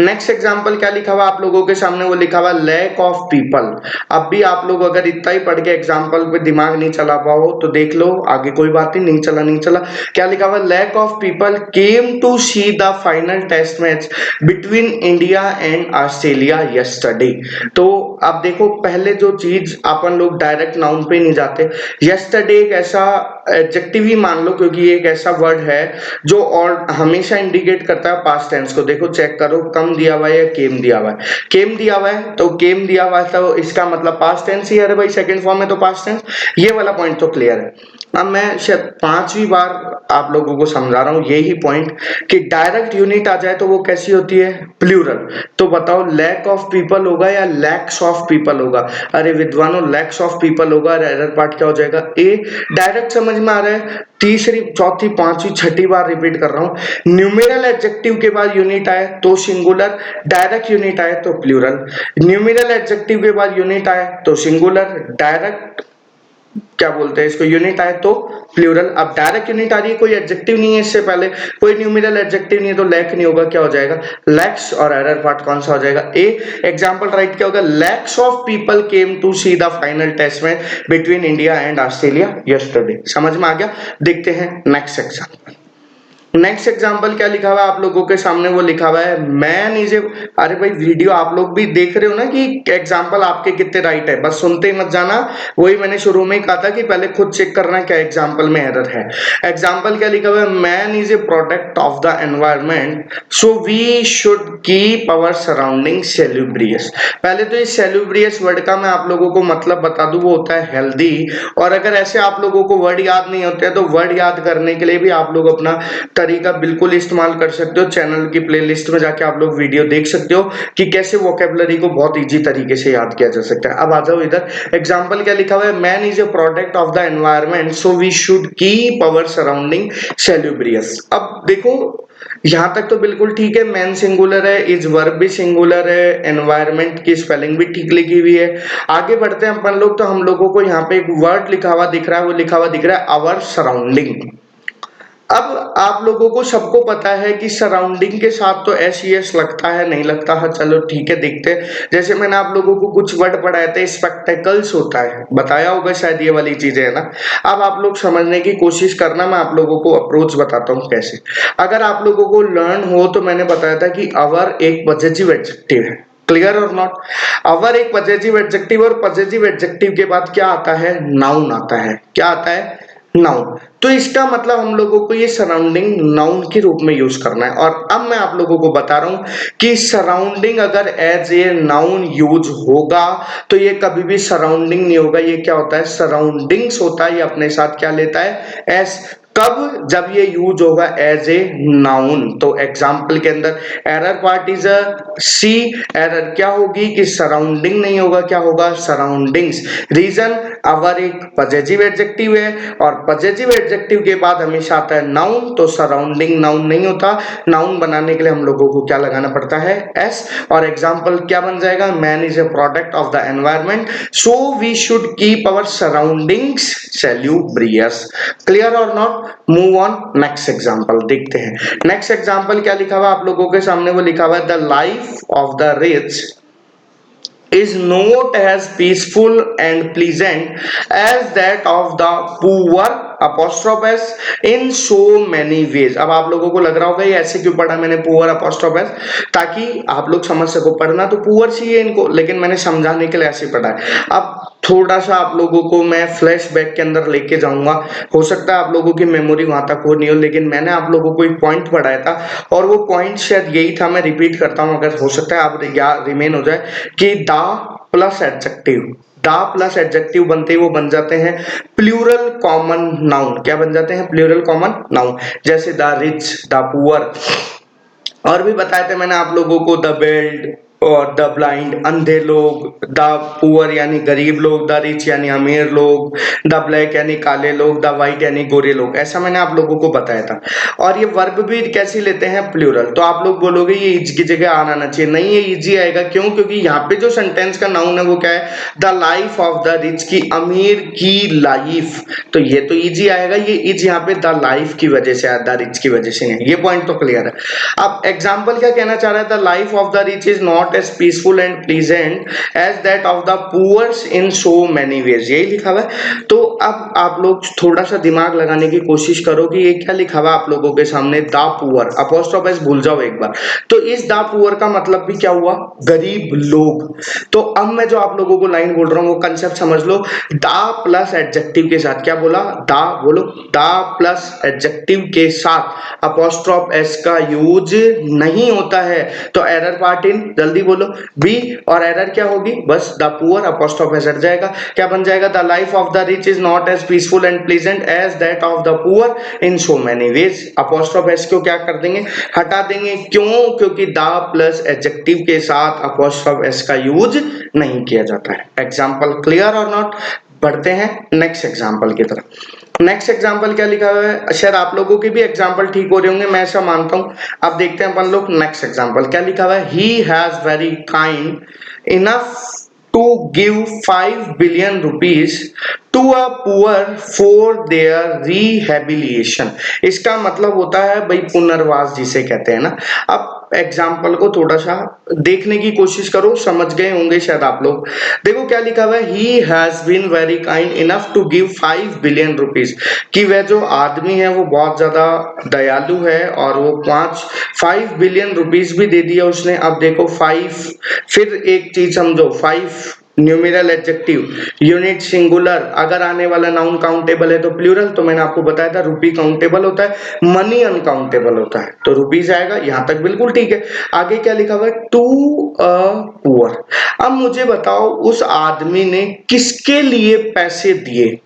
नेक्स्ट एग्जाम्पल क्या लिखा हुआ आप लोगों के सामने, वो लिखा हुआ लैक ऑफ पीपल। अब भी आप लोग अगर इतना ही पढ़ के एग्जाम्पल पे दिमाग नहीं चला पाओ तो देख लो आगे, कोई बात नहीं चला नहीं चला। क्या लिखा हुआ, lakh of people came to see the final test match between India and Australia yesterday. तो अब देखो, पहले जो चीज अपन लोग डायरेक्ट नाउन पे नहीं जाते, यस्टरडे एक ऐसा एडजेक्टिव ही मान लो, क्योंकि ये एक ऐसा वर्ड है जो और हमेशा इंडिकेट करता है पास्ट टेंस को। देखो चेक करो, कम दिया हुआ है या केम दिया हुआ है। केम दिया हुआ है तो केम दिया हुआ है तो इसका मतलब पास्ट टेंस ही है भाई, सेकंड फॉर्म में तो पास्ट टेंस। ये वाला पॉइंट तो क्लियर है। अब मैं शायद 5वीं बार आप लोगों को समझा रहा हूं यही पॉइंट कि डायरेक्ट यूनिट आ जाए तो वो कैसी होती है, प्लूरल। तो बताओ लैक ऑफ पीपल होगा या लैक्स ऑफ पीपल होगा? अरे विद्वानों, लैक्स ऑफ पीपल होगा। एरर पार्ट क्या हो जाएगा, ए। डायरेक्ट समझ में आ रहा है। तीसरी, चौथी, पांचवी, छठी बार रिपीट कर रहा हूं, न्यूमेरल एडजेक्टिव के बाद यूनिट आए तो सिंगुलर, डायरेक्ट यूनिट आए तो प्लूरल। न्यूमेरल एडजेक्टिव के बाद यूनिट आए तो सिंगुलर, डायरेक्ट क्या बोलते हैं इसको, यूनिट आए तो प्लूरल। अब डायरेक्ट यूनिट आ रही है, कोई एडजेक्टिव नहीं है इससे पहले, कोई न्यूमेरल एडजेक्टिव नहीं है, तो लैक नहीं होगा, क्या हो जाएगा, लैक्स। और एरर पार्ट कौन सा हो जाएगा, ए। एग्जांपल राइट क्या होगा, lakhs of people came to see the final test match between India and Australia yesterday. समझ में आ गया। देखते हैं नेक्स्ट एग्जांपल। नेक्स्ट एग्जाम्पल क्या लिखा हुआ है आप लोगों के सामने, वो लिखा हुआ है मैन इज ए। अरे भाई वीडियो आप लोग भी देख रहे हो ना कि एग्जाम्पल आपके कितने राइट है, बस सुनते ही मत जाना। वही मैंने शुरू में ही कहा था कि पहले खुद चेक करना क्या एग्जाम्पल में एरर है। एग्जाम्पल क्या लिखा हुआ है, man is a product of the environment so we should keep our surrounding salubrious. पहले तो इस सेल्यूब्रियस वर्ड का मैं आप लोगों को मतलब बता दूं, वो होता है हेल्दी। और अगर ऐसे आप लोगों को वर्ड याद नहीं होते हैं तो वर्ड याद करने के लिए भी आप लोग अपना तरीका बिल्कुल इस्तेमाल कर सकते हो। चैनल की प्लेलिस्ट में जाके आप लोग वीडियो देख सकते हो कि कैसे वोकेबलरी को बहुत इजी तरीके से याद किया जा सकता है। अब आ जाओ इधर, एग्जांपल क्या लिखा हुआ है, man is a product of the environment so we should keep our surrounding salubrious. अब देखो यहां तक तो बिल्कुल ठीक है, मैन सिंगुलर है, इज वर्ब भी सिंगुलर है, एनवायरमेंट की स्पेलिंग भी ठीक लिखी हुई है। आगे बढ़ते हैं अपन लोग, तो हम लोगों को यहाँ पे एक वर्ड लिखा हुआ दिख रहा है, वो लिखा हुआ दिख रहा है आवर सराउंडिंग। अब आप लोगों को सबको पता है कि सराउंडिंग के साथ तो एस ई एस लगता है, नहीं लगता है, चलो ठीक है देखते हैं। जैसे मैंने आप लोगों को कुछ वर्ड पढ़ाए थे, स्पेक्टेकल्स होता है, बताया होगा शायद, ये वाली चीजें है ना। अब आप लोग समझने की कोशिश करना, मैं आप लोगों को अप्रोच बताता हूँ कैसे। अगर आप लोगों को लर्न हो तो मैंने बताया था कि अवर एक पॉजिटिव एडजेक्टिव है, क्लियर और नॉट। अवर एक पॉजिटिव एडजेक्टिव, और पॉजिटिव एडजेक्टिव के बाद क्या आता है, नाउन आता है। क्या आता है, नाउन। तो इसका मतलब हम लोगों को ये सराउंडिंग नाउन के रूप में यूज करना है। और अब मैं आप लोगों को बता रहा हूं कि सराउंडिंग अगर एज ए नाउन यूज होगा तो ये कभी भी सराउंडिंग नहीं होगा, ये क्या होता है, सराउंडिंग्स होता है। ये अपने साथ क्या लेता है, एस। कब, जब ये यूज होगा एज ए नाउन। तो एग्जाम्पल के अंदर error part is C. Error क्या होगी कि सराउंडिंग नहीं होगा, क्या होगा, सराउंडिंग्स। रीजन, अवर एक पॉजिटिव एडजेक्टिव है और पॉजिटिव एडजेक्टिव के बाद हमेशा आता है नाउन, तो सराउंडिंग नाउन नहीं होता। नाउन बनाने के लिए हम लोगों को क्या लगाना पड़ता है, एस। और एग्जाम्पल क्या बन जाएगा, man is a product of the environment so we should keep our surroundings salubrious. Clear और not. Move on next example देखते हैं। नेक्स्ट एग्जाम्पल क्या लिखा हुआ आप लोगों के सामने, वो लिखा हुआ है the life of the rich is not as peaceful and pleasant as that of the poor apostrophe s in so many ways। अब आप लोगों को लग रहा होगा ये ऐसे क्यों पढ़ा मैंने पुअर apostrophe s, ताकि आप लोग समझ सको। पढ़ना तो पुअर चाहिए इनको, लेकिन मैंने समझाने के लिए ऐसे पढ़ा है। अब थोड़ा सा आप लोगों को मैं फ्लैशबैक के अंदर लेके जाऊंगा। हो सकता है आप लोगों की मेमोरी वहां तक हो नहीं हो, लेकिन मैंने आप लोगों को एक पॉइंट पढ़ाया था और वो पॉइंट शायद यही था। मैं रिपीट करता हूं, अगर हो सकता है आप रिमेन हो जाए कि the plus adjective, the plus adjective बनते ही वो बन जाते हैं प्लूरल कॉमन नाउन। क्या बन जाते हैं, प्लूरल कॉमन नाउन। जैसे द रिच, द पुअर। और भी बताए थे मैंने आप लोगों को द बेल्ट, और द ब्लाइंड अंधे लोग, द पुअर यानी गरीब लोग, द रिच यानी अमीर लोग, द ब्लैक यानी काले लोग, द वाइट यानी गोरे लोग। ऐसा मैंने आप लोगों को बताया था। और ये वर्ब भी कैसी लेते हैं, प्लूरल। तो आप लोग बोलोगे ये इज की जगह आना ना चाहिए, नहीं ये इजी आएगा। क्यों? क्योंकि यहाँ पे जो सेंटेंस का नाउन है वो क्या है, the life of the rich, की अमीर की लाइफ। तो ये तो इजी आएगा, ये इज यहाँ पे द लाइफ की वजह से, द रिच की वजह से नहीं। ये पॉइंट तो क्लियर है। अब एग्जाम्पल क्या कहना चाह रहा है, the life of the rich is not as peaceful and pleasant as that of the poors in so many ways, यही लिखा हुआ है। तो अब आप लोग थोड़ा सा दिमाग लगाने की कोशिश करो कि ये क्या लिखा हुआ आप लोगों के सामने, द पुअर, अपोस्ट्रोफ एस भूल जाओ एक बार। तो इस द पुअर का मतलब भी क्या हुआ, गरीब लोग। तो अब मैं जो आप लोगों को लाइन बोल रहा हूं वो कंसेप्ट समझ लो। द प्लस एडजेक्टिव के साथ, क्या बोला, द बोलो, द प्लस एडजेक्टिव के साथ अपोस्ट्रोफ एस का यूज नहीं होता है। तो एरर पार्ट इन, जल्दी बोलो, बी। और एरर क्या होगी, बस द पुअर अपोस्ट्रोफ एस हट जाएगा। क्या बन जाएगा, the life of the rich is not as peaceful and pleasant as that of the poor in so many ways. Apostrophe S को क्या कर देंगे, हटा देंगे। क्यों? क्योंकि द प्लस एडजेक्टिव के साथ अपोस्ट्रोफ एस का यूज नहीं किया जाता है। एग्जाम्पल क्लियर और नॉट? बढ़ते हैं नेक्स्ट एग्जाम्पल की तरफ। नेक्स्ट एग्जाम्पल क्या लिखा हुआ है, शायद आप लोगों के भी एग्जाम्पल ठीक हो रहे होंगे, मैं ऐसा मानता हूं। अब देखते हैं अपन लोग नेक्स्ट एग्जाम्पल क्या लिखा हुआ है। He has very kind enough to give 5 billion rupees to a poor for their rehabilitation। इसका मतलब होता है भाई पुनर्वास जिसे कहते हैं ना। अब एग्जाम्पल को थोड़ा सा देखने की कोशिश करो, समझ गए होंगे शायद आप लोग। देखो क्या लिखा हुआ है, he has been very kind enough to give 5 billion rupees, कि वह जो आदमी है वो बहुत ज्यादा दयालु है और वो 5 बिलियन रुपीज भी दे दिया उसने। अब देखो 5, फिर एक चीज समझो, 5 न्यूमेरल एडजेक्टिव, यूनिट सिंगुलर, अगर आने वाला नाउन काउंटेबल है तो प्लूरल। तो मैंने आपको बताया था रुपी काउंटेबल होता है, मनी अनकाउंटेबल होता है, तो रुपीज आएगा। यहां तक बिल्कुल ठीक है। आगे क्या लिखा हुआ है, टू अ पुअर। अब मुझे बताओ उस आदमी ने किसके लिए पैसे दिए,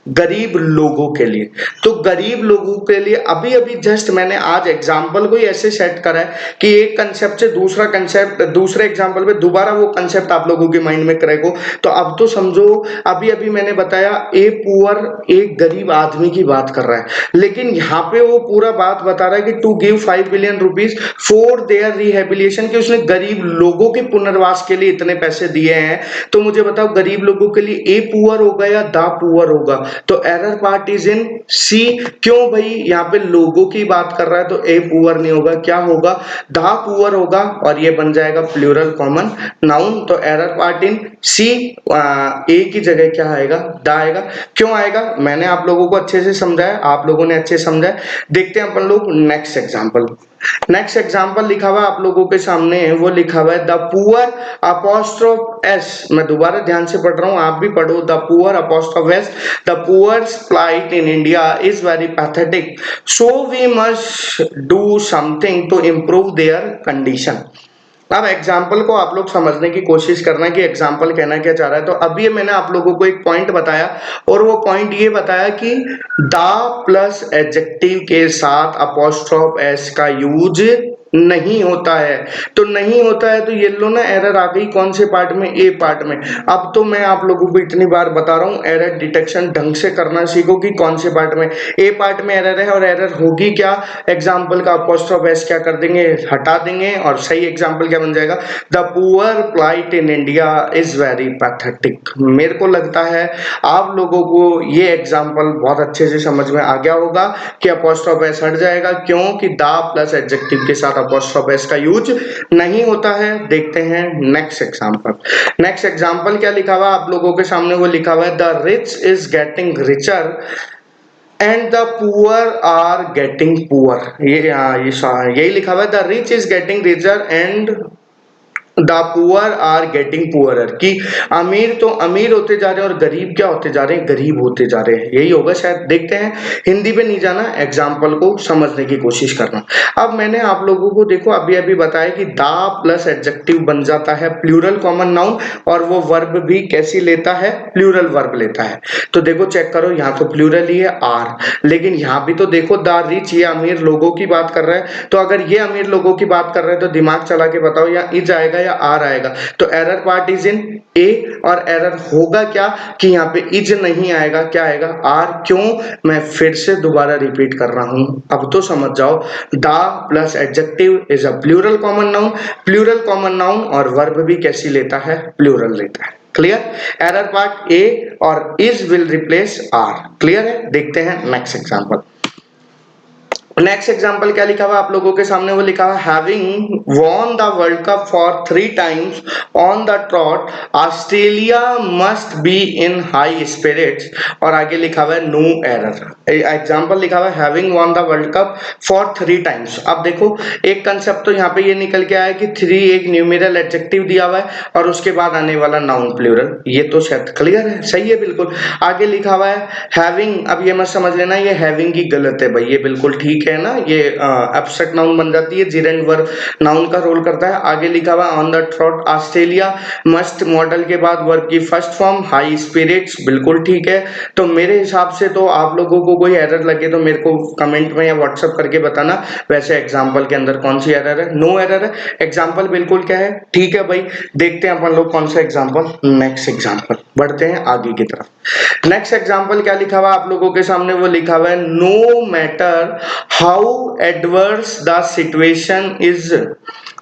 गरीब लोगों के लिए। तो गरीब लोगों के लिए अभी अभी जस्ट मैंने आज एग्जाम्पल को ही ऐसे सेट करा है कि एक कंसेप्ट से दूसरा कंसेप्ट, दूसरे एग्जाम्पल में दोबारा वो कंसेप्ट आप लोगों के माइंड में क्रैक हो। तो अब तो समझो, अभी अभी मैंने बताया ए पुअर, एक गरीब आदमी की बात कर रहा है, लेकिन यहाँ पे वो पूरा बात बता रहा है कि to give 5 billion rupees for their rehabilitation, कि उसने गरीब लोगों के पुनर्वास के लिए इतने पैसे दिए हैं। तो मुझे बताओ गरीब लोगों के लिए ए पुअर होगा या द पुअर होगा? तो एरर पार्ट इज इन सी। क्यों भाई, यहाँ पे लोगों की बात कर रहा है तो ए पुअर नहीं होगा, क्या होगा, द पुअर होगा। और ये बन जाएगा प्लूरल कॉमन नाउन। तो एरर पार्ट इन सी, ए की जगह क्या आएगा, द आएगा। क्यों आएगा, मैंने आप लोगों को अच्छे से समझाया, आप लोगों ने अच्छे समझा। देखते हैं अपन लोग नेक्स्ट एग्जाम्पल। नेक्स्ट एग्जाम्पल लिखा हुआ आप लोगों के सामने है, वो लिखा हुआ है द पुअर अपोस्ट्रोफ एस। मैं दोबारा ध्यान से पढ़ रहा हूं, आप भी पढ़ो। The poor apostrophe S, the poor's plight in India is very pathetic, so we must do something to improve their condition। अब एग्जाम्पल को आप लोग समझने की कोशिश करना कि एग्जाम्पल कहना क्या चाह रहा है। तो अभी मैंने आप लोगों को एक पॉइंट बताया, और वो पॉइंट ये बताया कि द प्लस एडजेक्टिव के साथ अपोस्ट्रोफ एस का यूज नहीं होता है। तो नहीं होता है तो ये लो ना, एरर आ गई कौन से पार्ट में, ए पार्ट में। अब तो मैं आप लोगों को इतनी बार बता रहा हूं, एरर डिटेक्शन ढंग से करना सीखो कि कौन से पार्ट में, ए पार्ट में एरर है। और एरर होगी क्या, एग्जाम्पल का अपोस्ट्रोफ एस क्या कर देंगे, हटा देंगे। और सही एग्जाम्पल क्या बन जाएगा, the poor plight in India is very pathetic. मेरे को लगता है आप लोगों को ये एग्जाम्पल बहुत अच्छे से समझ में आ गया होगा कि अपोस्ट्रोफ एस हट जाएगा। क्यों कि द प्लस एडजेक्टिव के साथ अपोस्ट्रोफ एस का यूज नहीं होता है। देखते हैं नेक्स्ट एग्जांपल। नेक्स्ट एग्जांपल क्या लिखा हुआ आप लोगों के सामने, वो लिखा हुआ है the rich is getting richer and the poor are getting poor. ये यही लिखा हुआ है, the rich is getting richer and the poor are getting poorer, कि अमीर तो अमीर होते जा रहे हैं और गरीब क्या होते जा रहे हैं, गरीब होते जा रहे हैं। यही होगा शायद। देखते हैं, हिंदी पे नहीं जाना, एग्जाम्पल को समझने की कोशिश करना। अब मैंने आप लोगों को देखो अभी अभी बताया कि द प्लस एडजेक्टिव बन जाता है प्लूरल कॉमन नाउन, और वो वर्ब भी कैसी लेता है, प्लूरल वर्ब लेता है। तो देखो चेक करो, यहाँ तो प्लूरल ही है आर, लेकिन यहाँ भी तो देखो द रिच, ये अमीर लोगों की बात कर रहा है। तो अगर ये अमीर लोगों की बात कर रहे हैं तो दिमाग चला के बताओ, या इज आएगा या आर आएगा, तो एरर पार्ट इज इन ए, और एरर होगा क्या कि यहाँ पे इज नहीं आएगा, क्या आएगा आर। क्यों, मैं फिर से दोबारा रिपीट कर रहा हूं, अब तो समझ जाओ। The plus adjective is a plural common noun, plural common noun और वर्ब भी कैसी लेता है, प्लूरल लेता है। क्लियर, एरर पार्ट ए और is will replace are. Clear है, देखते हैं नेक्स्ट एग्जांपल। नेक्स्ट एग्जांपल क्या लिखा हुआ आप लोगों के सामने, वो लिखा हुआ having won the world cup for 3 times on the trot Australia must be in high spirits, और आगे लिखा हुआ है नो एरर। एग्जांपल लिखा हुआ है having won the world cup for 3 times. अब देखो एक कंसेप्ट तो यहाँ पे ये निकल के आया कि 3 एक न्यूमेरल एडजेक्टिव दिया हुआ है और उसके बाद आने वाला नाउन प्लूरल, ये तो शायद क्लियर है, सही है बिल्कुल। आगे लिखा हुआ है हैविंग, अब ये मत समझ लेना ये हैविंग की गलत है भाई, ये बिल्कुल ठीक है ना, ये एब्स्ट्रैक्ट नाउन बन जाती है, जिरेंड वर्ब नाउन का रोल करता है। आगे लिखा हुआ on the trot Australia must model के बाद वर्ब की फर्स्ट फॉर्म हाई स्पिरिट्स, बिल्कुल ठीक है। तो मेरे हिसाब से तो आप लोगों को कोई एरर लगे तो मेरे को कमेंट में या व्हाट्सएप करके बताना। वैसे एग्जांपल के अंदर कौन सी एरर है, नो एरर है। एग्जांपल बिल्कुल क्या है, ठीक है भाई। देखते हैं अपन लोग कौन सा एग्जांपल, नेक्स्ट एग्जांपल, बढ़ते हैं आगे की तरफ। नेक्स्ट एग्जांपल क्या लिखा हुआ आप लोगों के सामने, वो लिखा हुआ है no matter how adverse the situation is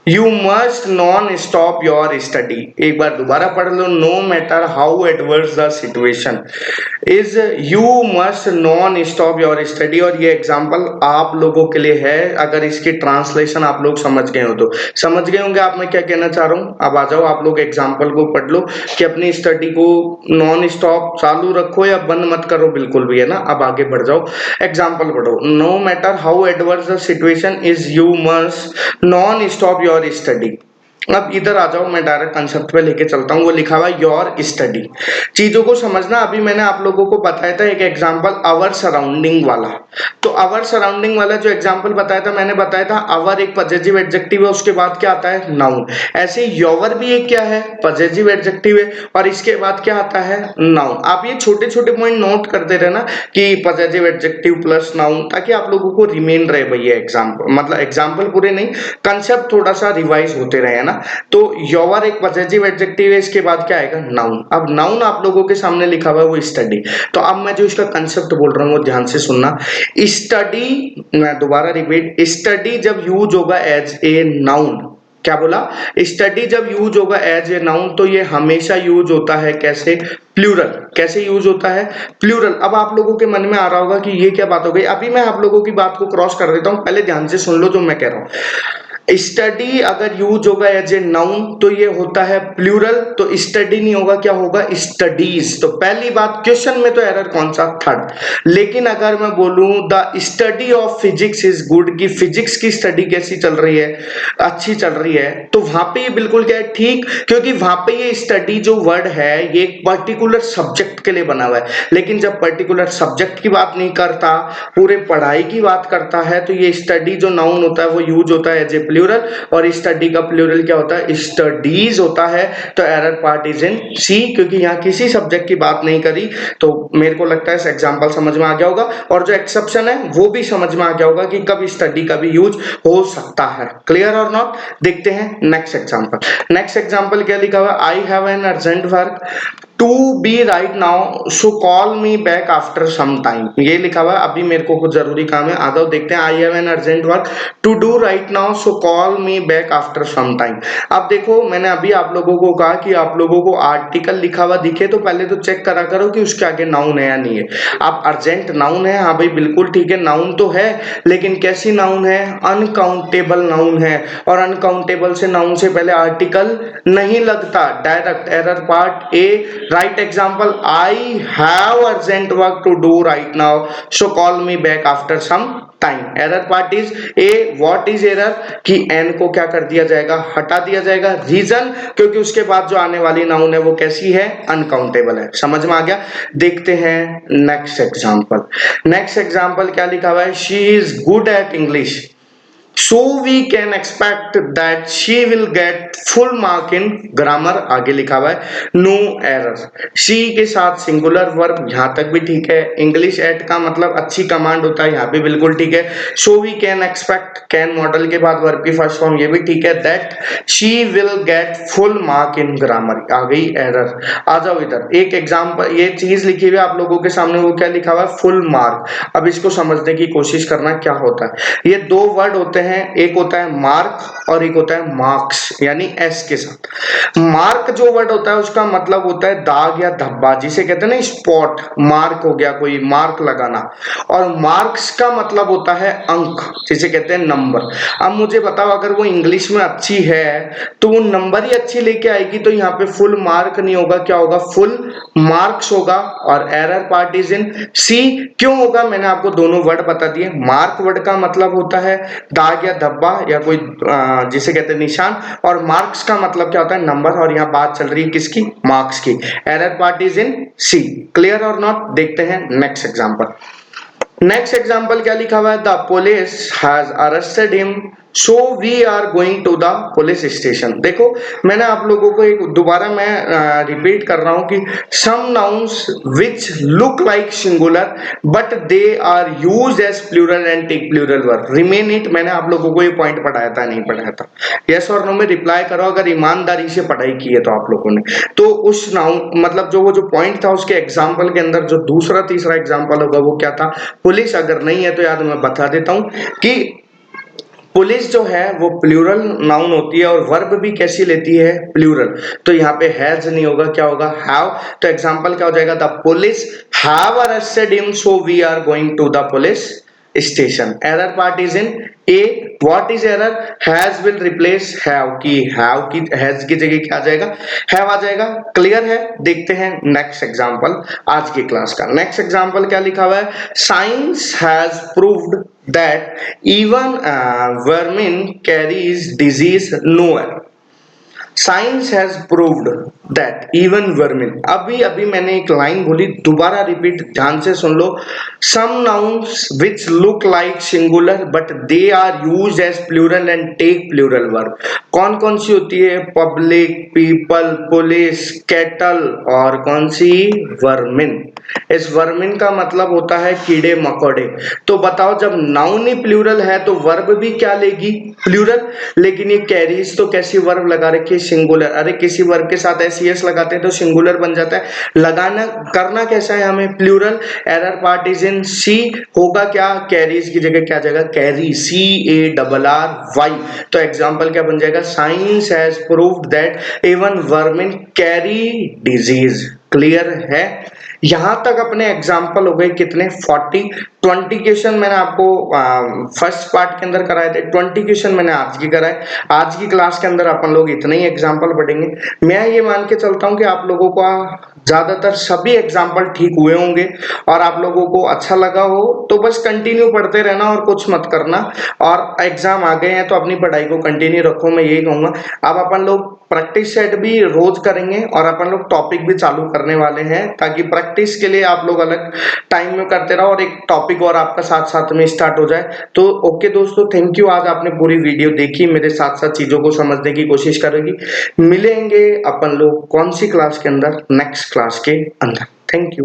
you must non stop your study। एक बार दोबारा पढ़ लो, no matter how adverse the situation is you must non stop your study। और ये एग्जांपल आप लोगों के लिए है, अगर इसकी ट्रांसलेशन आप लोग समझ गए हो तो समझ गए होंगे आप मैं क्या कहना चाह रहा हूँ। अब आ जाओ आप लोग एग्जांपल को पढ़ लो कि अपनी स्टडी को नॉन स्टॉप चालू रखो या बंद मत करो बिल्कुल भी, है ना। अब आगे बढ़ जाओ, एग्जांपल पढ़ो। No matter how adverse the situation is you must non stop your study. अब इधर आ जाओ, मैं डायरेक्ट कंसेप्ट पे लेके चलता हूँ। वो लिखा हुआ योर स्टडी, चीजों को समझना। अभी मैंने आप लोगों को बताया था एक एग्जांपल आवर सराउंडिंग वाला, तो आवर सराउंडिंग वाला जो एग्जांपल बताया था, मैंने बताया था आवर एक पजेसिव एडजेक्टिव है, उसके बाद क्या आता है नाउन। ऐसे योर भी एक क्या है, पजेसिव एडजेक्टिव है, और इसके बाद क्या आता है नाउन। आप ये छोटे छोटे पॉइंट नोट करते रहना कि पजेसिव एडजेक्टिव प्लस नाउन, ताकि आप लोगों को रिमेन रहे भैया एग्जांपल, मतलब एग्जांपल पूरे नहीं, कंसेप्ट थोड़ा सा रिवाइज होते रहे, है ना। तो योर एक पजेसिव एडजेक्टिव है, इसके बाद क्या आएगा नाउन। अब नाउन आप लोगों के सामने लिखा हुआ है वो स्टडी। तो अब मैं जो इसका कंसेप्ट बोल रहा हूँ वो ध्यान से सुनना। स्टडी, मैं दोबारा रिपीट, स्टडी जब यूज होगा एज ए नाउन, क्या बोला, स्टडी जब यूज होगा एज ए नाउन तो ये हमेशा यूज होता है कैसे, प्लूरल। कैसे यूज होता है, प्लूरल। अब आप लोगों के मन में आ रहा होगा कि ये क्या बात हो गई। अभी मैं आप लोगों की बात को क्रॉस कर देता हूं, पहले ध्यान से सुन लो जो मैं कह रहा हूं। स्टडी अगर यूज होगा एज ए नाउन तो ये होता है प्लूरल, तो स्टडी नहीं होगा, क्या होगा स्टडीज। तो पहली बात, क्वेश्चन में तो एरर कौन सा, थर्ड। लेकिन अगर मैं बोलूं the study of physics is good, की फिजिक्स की स्टडी कैसी चल रही है, अच्छी चल रही है, तो वहां पे ये बिल्कुल क्या है, ठीक, क्योंकि वहां पे ये स्टडी जो वर्ड है ये एक पर्टिकुलर सब्जेक्ट के लिए बना हुआ है। लेकिन जब पर्टिकुलर सब्जेक्ट की बात नहीं करता, पूरे पढ़ाई की बात करता है, तो ये स्टडी जो नाउन होता है वो यूज होता है एज ए प्लूरल, और स्टडी का प्लूरल क्या होता है, स्टडीज होता है। तो एरर पार्ट इज इन सी, क्योंकि यहाँ किसी सब्जेक्ट की बात नहीं करी। तो मेरे को लगता है इस एग्जांपल समझ में आ गया होगा, और जो एक्सेप्शन है वो भी समझ में आ गया होगा कि कब स्टडी का भी यूज हो सकता है। क्लियर और नॉट, देखते हैं नेक्स्ट एग्जांपल। नेक्स्ट एग्जांपल क्या लिखा हुआ, I have an urgent work to be right now so call me back after some time. ये लिखा हुआ है अभी मेरे को कुछ जरूरी काम है, आ जाओ देखते हैं। I have an urgent work to do right now so call me back after some time. अब देखो मैंने अभी आप लोगों को कहा कि आप लोगों को आर्टिकल लिखा हुआ दिखे तो पहले तो चेक करा करो कि उसके आगे नाउन है या नहीं है। आप अर्जेंट नाउन है, हाँ भाई बिल्कुल ठीक है, नाउन तो है, लेकिन कैसी नाउन है, अनकाउंटेबल नाउन है, और अनकाउंटेबल से नाउन से पहले आर्टिकल नहीं लगता, direct. Error part A, right example, I have urgent work to do right now so call me back after some time. Error part is A, what is error, कि an को क्या कर दिया जाएगा, हटा दिया जाएगा। रीजन, क्योंकि उसके बाद जो आने वाली नाउन है वो कैसी है, अनकाउंटेबल है। समझ में आ गया, देखते हैं नेक्स्ट एग्जांपल। नेक्स्ट एग्जांपल क्या लिखा हुआ है, she is good at English so we can expect that she will get full mark in grammar, आगे लिखा हुआ है नो एरर। शी के साथ सिंगुलर वर्ब, यहां तक भी ठीक है। इंग्लिश एट का मतलब अच्छी कमांड होता है, यहाँ पे बिल्कुल ठीक है। So we can expect, can modal के बाद वर्ब की फर्स्ट फॉर्म, ये भी ठीक है। That she will get full mark in grammar, आ गई एरर। आ जाओ इधर, एक एग्जाम्पल, ये चीज लिखी हुई है आप लोगों के सामने, वो क्या लिखा हुआ है फुल मार्क। अब इसको समझने की कोशिश करना क्या होता है। ये दो वर्ड होते हैं, एक होता है मार्क और एक होता है मार्क्स, यानी एस के साथ। मार्क जो वर्ड होता है उसका मतलब होता है दाग या धब्बा, जिसे कहते हैं ना स्पॉट, मार्क हो गया कोई मार्क लगाना। और मार्क्स का मतलब होता है अंक, जिसे कहते हैं नंबर। अब मुझे बताओ, अगर वो इंग्लिश में अच्छी है तो वो नंबर ही अच्छी लेके आएगी, तो यहाँ पे फुल मार्क नहीं होगा, क्या होगा फुल मार्क्स होगा। और एरर पार्ट इज इन सी, क्यों होगा मैंने आपको दोनों वर्ड बता दिए। मार्क वर्ड का मतलब होता है दाग या धब्बा या कोई जिसे कहते हैं निशान, और मार्क्स का मतलब क्या होता है नंबर, और यहाँ बात चल रही है किसकी, मार्क्स की। Error part is in C, clear और नॉट। देखते हैं नेक्स्ट एग्जांपल। नेक्स्ट एग्जाम्पल क्या लिखा हुआ है, the police has arrested him so we are going to the police station. देखो मैंने आप लोगों को एक दोबारा मैं रिपीट कर रहा हूं कि some nouns which look like singular but they are used as plural and take plural verb remain it. मैंने आप लोगों को ये पॉइंट पढ़ाया था, नहीं पढ़ाया था? यस और नो में रिप्लाई करो अगर ईमानदारी से पढ़ाई की है तो आप लोगों ने। तो उस नाउन मतलब जो वो जो पॉइंट था उसके एग्जाम्पल के अंदर जो दूसरा तीसरा एग्जाम्पल होगा वो क्या था, पुलिस। अगर नहीं है तो याद मैं बता देता हूं कि पुलिस जो है वो प्लूरल नाउन होती है, और वर्ब भी कैसी लेती है, प्लूरल। तो यहाँ पे हैज नहीं होगा, क्या होगा हैव। तो एग्जांपल क्या हो जाएगा, the police have arrested him so we are going to the police station. Error part is in A, what is error, has will replace have की हैज की जगह क्या आ जाएगा, हैव आ जाएगा। क्लियर है। देखते हैं नेक्स्ट एग्जांपल आज की क्लास का। नेक्स्ट एग्जांपल क्या लिखा हुआ है, science has proved that even vermin carries disease nowhere. Science has proved that even vermin. अभी अभी मैंने एक लाइन बोली, दोबारा रिपीट ध्यान से सुन लो। Some nouns which look like singular but they are used as plural and take plural verb. कौन कौन सी होती है, पब्लिक, पीपल, पुलिस, कैटल, और कौन सी, वर्मिन। इस वर्मिन का मतलब होता है कीड़े मकोड़े। तो बताओ जब नाउन ही प्लूरल है तो वर्ब भी क्या लेगी, प्लूरल। लेकिन ये कैरीज तो कैसी वर्ब लगा रखी है, सिंगुलर। अरे किसी वर्ब के साथ एस लगाते हैं तो सिंगुलर बन जाता है, लगाना करना कैसा है हमें, plural. Error part is in C, होगा क्या, कैरीज की जगह क्या आ जाएगा, कैरी, CARRY। तो एग्जांपल क्या बन जाएगा, science has proved that even vermin carry disease. Clear है। यहां तक अपने एग्जाम्पल हो गए कितने, 20 क्वेश्चन मैंने आपको फर्स्ट पार्ट के अंदर कराए थे, 20 क्वेश्चन मैंने आज की कराए। आज की क्लास के अंदर अपन लोग इतने ही एग्जाम्पल पढ़ेंगे। मैं ये मान के चलता हूं कि आप लोगों का ज्यादातर सभी एग्जाम्पल ठीक हुए होंगे और आप लोगों को अच्छा लगा हो, तो बस कंटिन्यू पढ़ते रहना और कुछ मत करना। और एग्जाम आ गए हैं तो अपनी पढ़ाई को कंटिन्यू रखो, मैं यही कहूंगा। अब अपन लोग प्रैक्टिस सेट भी रोज करेंगे और अपन लोग टॉपिक भी चालू करने वाले हैं, ताकि प्रैक्टिस के लिए आप लोग अलग टाइम में करते रहो और एक टॉपिक और आपका साथ साथ में स्टार्ट हो जाए। तो ओके दोस्तों, थैंक यू। आज आपने पूरी वीडियो देखी, मेरे साथ साथ चीजों को समझने की कोशिश करेगी। मिलेंगे अपन लोग कौन सी क्लास के अंदर, नेक्स्ट क्लास के अंदर। Thank you.